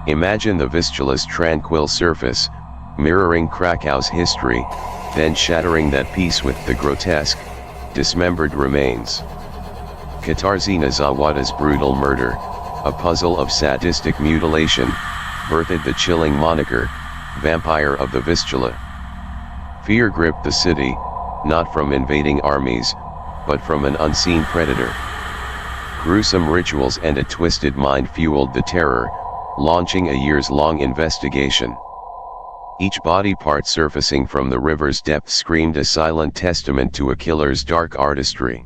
Imagine the Vistula's tranquil surface, mirroring Krakow's history, then shattering that peace with the grotesque, dismembered remains. Katarzyna Zowada's brutal murder, a puzzle of sadistic mutilation, birthed the chilling moniker, Vampire of the Vistula. Fear gripped the city, not from invading armies, but from an unseen predator. Gruesome rituals and a twisted mind fueled the terror, launching a years-long investigation. Each body part surfacing from the river's depths screamed a silent testament to a killer's dark artistry.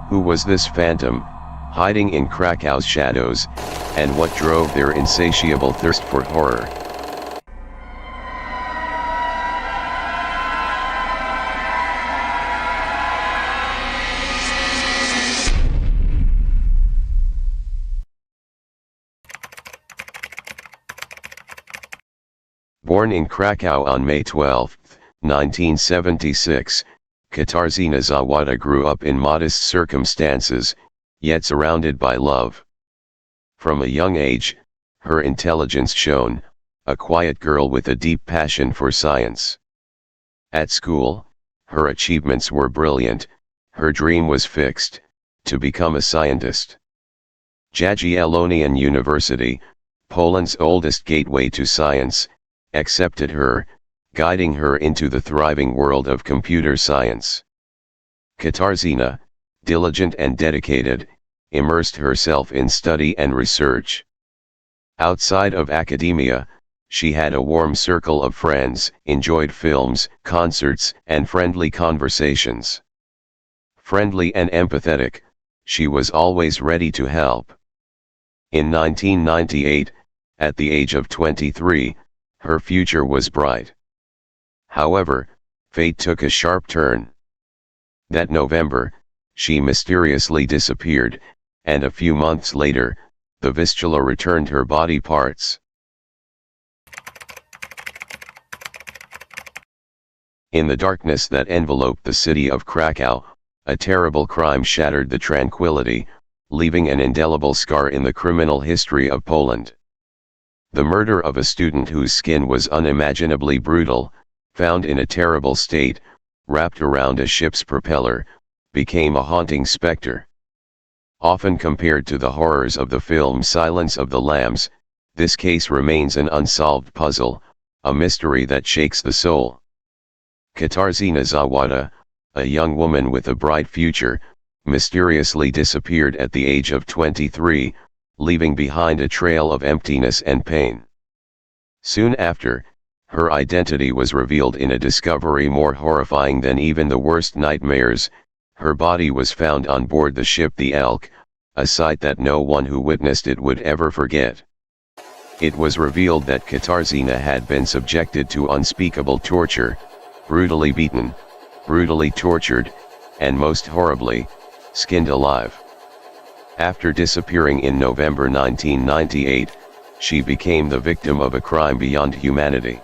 Who was this phantom, hiding in Krakow's shadows, and what drove their insatiable thirst for horror? Born in Krakow on May 12, 1976, Katarzyna Zowada grew up in modest circumstances, yet surrounded by love. From a young age, her intelligence shone, a quiet girl with a deep passion for science. At school, her achievements were brilliant, her dream was fixed, to become a scientist. Jagiellonian University, Poland's oldest gateway to science, accepted her, guiding her into the thriving world of computer science. Katarzyna, diligent and dedicated, immersed herself in study and research. Outside of academia, she had a warm circle of friends, enjoyed films, concerts, and friendly conversations. Friendly and empathetic, she was always ready to help. In 1998, at the age of 23, her future was bright. However, fate took a sharp turn. That November, she mysteriously disappeared, and a few months later, the Vistula returned her body parts. In the darkness that enveloped the city of Krakow, a terrible crime shattered the tranquility, leaving an indelible scar in the criminal history of Poland. The murder of a student whose skin was unimaginably brutal, found in a terrible state, wrapped around a ship's propeller, became a haunting specter. Often compared to the horrors of the film Silence of the Lambs, this case remains an unsolved puzzle, a mystery that shakes the soul. Katarzyna Zowada, a young woman with a bright future, mysteriously disappeared at the age of 23, leaving behind a trail of emptiness and pain. Soon after, her identity was revealed in a discovery more horrifying than even the worst nightmares. Her body was found on board the ship the Elk, a sight that no one who witnessed it would ever forget. It was revealed that Katarzyna had been subjected to unspeakable torture, brutally beaten, brutally tortured, and most horribly, skinned alive. After disappearing in November 1998, she became the victim of a crime beyond humanity.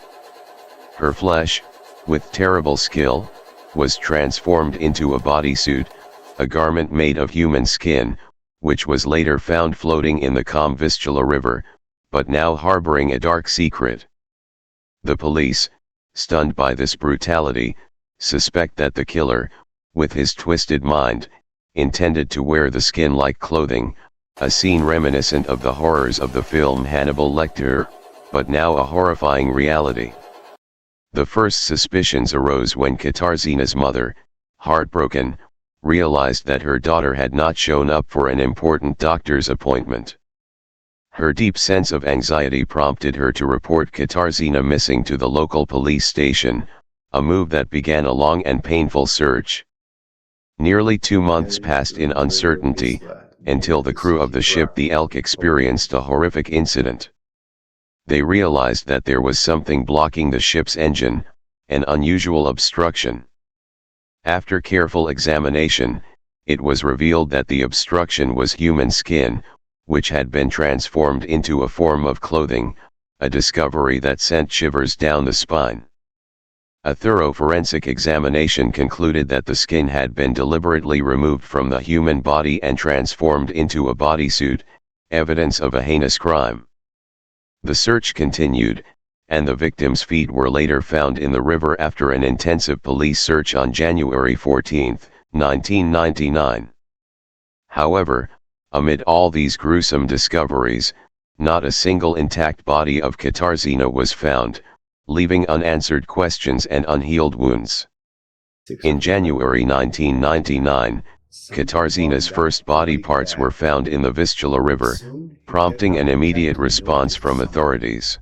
Her flesh, with terrible skill, was transformed into a bodysuit, a garment made of human skin, which was later found floating in the calm Vistula River, but now harboring a dark secret. The police, stunned by this brutality, suspect that the killer, with his twisted mind, intended to wear the skin like clothing, a scene reminiscent of the horrors of the film Hannibal Lecter, but now a horrifying reality. The first suspicions arose when Katarzyna's mother, heartbroken, realized that her daughter had not shown up for an important doctor's appointment. Her deep sense of anxiety prompted her to report Katarzyna missing to the local police station, a move that began a long and painful search. Nearly 2 months passed in uncertainty, until the crew of the ship the Elk experienced a horrific incident. They realized that there was something blocking the ship's engine, an unusual obstruction. After careful examination, it was revealed that the obstruction was human skin, which had been transformed into a form of clothing, a discovery that sent shivers down the spine. A thorough forensic examination concluded that the skin had been deliberately removed from the human body and transformed into a bodysuit, evidence of a heinous crime. The search continued, and the victim's feet were later found in the river after an intensive police search on January 14, 1999. However, amid all these gruesome discoveries, not a single intact body of Katarzyna was found, leaving unanswered questions and unhealed wounds. In January 1999, Katarzyna's first body parts were found in the Vistula River, prompting an immediate response from authorities.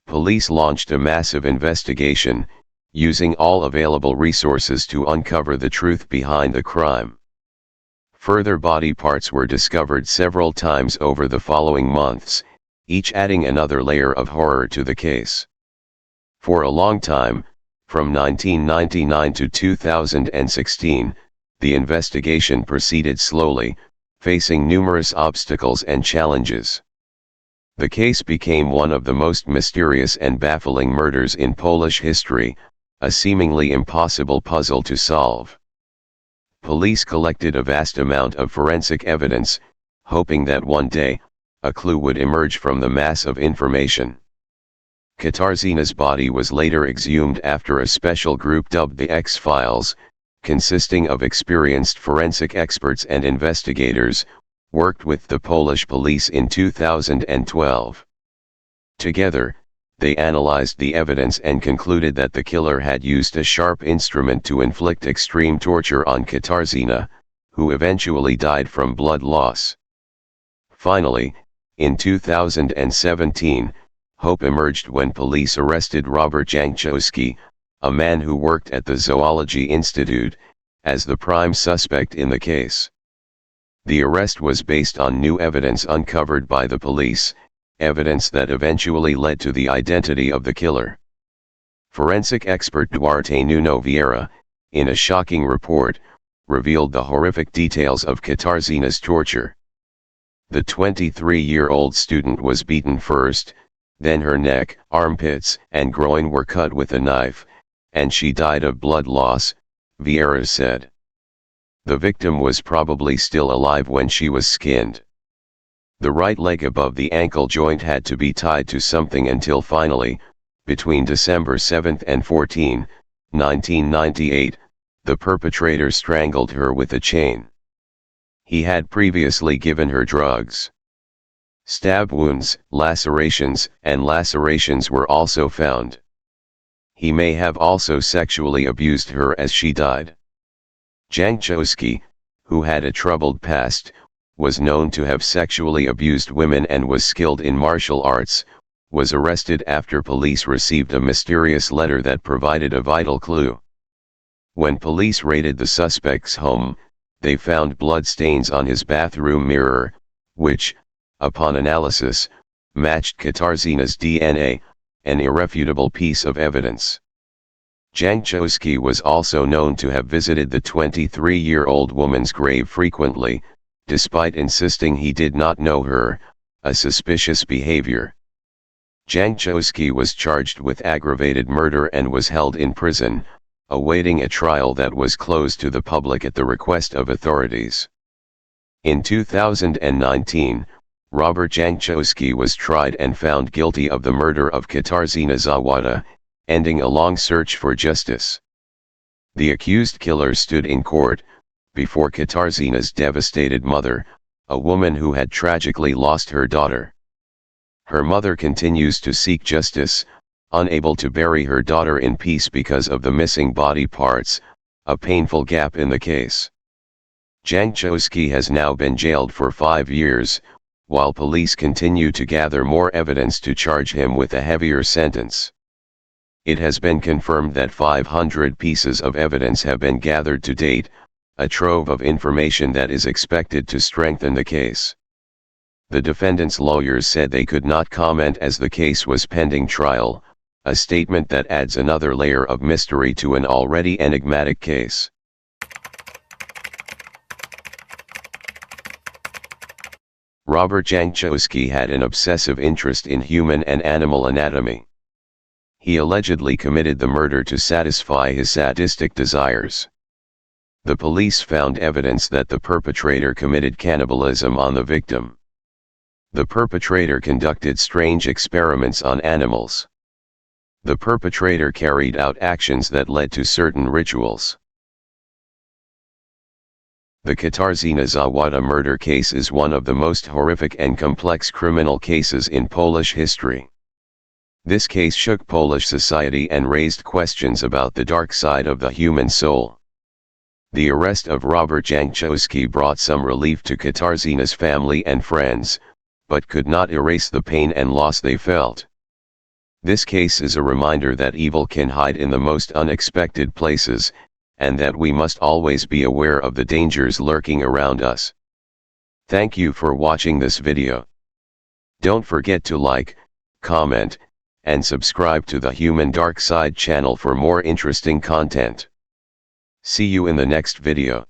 Police launched a massive investigation, using all available resources to uncover the truth behind the crime. Further body parts were discovered several times over the following months, each adding another layer of horror to the case. For a long time, from 1999 to 2016, the investigation proceeded slowly, facing numerous obstacles and challenges. The case became one of the most mysterious and baffling murders in Polish history, a seemingly impossible puzzle to solve. Police collected a vast amount of forensic evidence, hoping that one day, a clue would emerge from the mass of information. Katarzyna's body was later exhumed after a special group dubbed the X-Files, consisting of experienced forensic experts and investigators, worked with the Polish police in 2012. Together, they analyzed the evidence and concluded that the killer had used a sharp instrument to inflict extreme torture on Katarzyna, who eventually died from blood loss. Finally, in 2017, hope emerged when police arrested Robert Janczewski, a man who worked at the Zoology Institute, as the prime suspect in the case. The arrest was based on new evidence uncovered by the police, evidence that eventually led to the identity of the killer. Forensic expert Duarte Nuno Vieira, in a shocking report, revealed the horrific details of Katarzyna's torture. The 23-year-old student was beaten first, then her neck, armpits, and groin were cut with a knife, and she died of blood loss, Vieira said. The victim was probably still alive when she was skinned. The right leg above the ankle joint had to be tied to something until finally, between December 7 and 14, 1998, the perpetrator strangled her with a chain. He had previously given her drugs. Stab wounds, lacerations, and lacerations were also found. He may have also sexually abused her as she died. Janczewski, who had a troubled past, was known to have sexually abused women and was skilled in martial arts, was arrested after police received a mysterious letter that provided a vital clue. When police raided the suspect's home, they found blood stains on his bathroom mirror, which, upon analysis, matched Katarzyna's DNA, an irrefutable piece of evidence. Janczewski was also known to have visited the 23-year-old woman's grave frequently, despite insisting he did not know her, a suspicious behavior. Janczewski was charged with aggravated murder and was held in prison, awaiting a trial that was closed to the public at the request of authorities. In 2019, Robert Janczewski was tried and found guilty of the murder of Katarzyna Zowada, ending a long search for justice. The accused killer stood in court, before Katarzyna's devastated mother, a woman who had tragically lost her daughter. Her mother continues to seek justice, unable to bury her daughter in peace because of the missing body parts, a painful gap in the case. Janczewski has now been jailed for 5 years, while police continue to gather more evidence to charge him with a heavier sentence. It has been confirmed that 500 pieces of evidence have been gathered to date, a trove of information that is expected to strengthen the case. The defendant's lawyers said they could not comment as the case was pending trial, a statement that adds another layer of mystery to an already enigmatic case. Robert Janczewski had an obsessive interest in human and animal anatomy. He allegedly committed the murder to satisfy his sadistic desires. The police found evidence that the perpetrator committed cannibalism on the victim. The perpetrator conducted strange experiments on animals. The perpetrator carried out actions that led to certain rituals. The Katarzyna Zowada murder case is one of the most horrific and complex criminal cases in Polish history. This case shook Polish society and raised questions about the dark side of the human soul. The arrest of Robert Janczewski brought some relief to Katarzyna's family and friends, but could not erase the pain and loss they felt. This case is a reminder that evil can hide in the most unexpected places, and that we must always be aware of the dangers lurking around us. Thank you for watching this video. Don't forget to like, comment, and subscribe to the Human Dark Side channel for more interesting content. See you in the next video.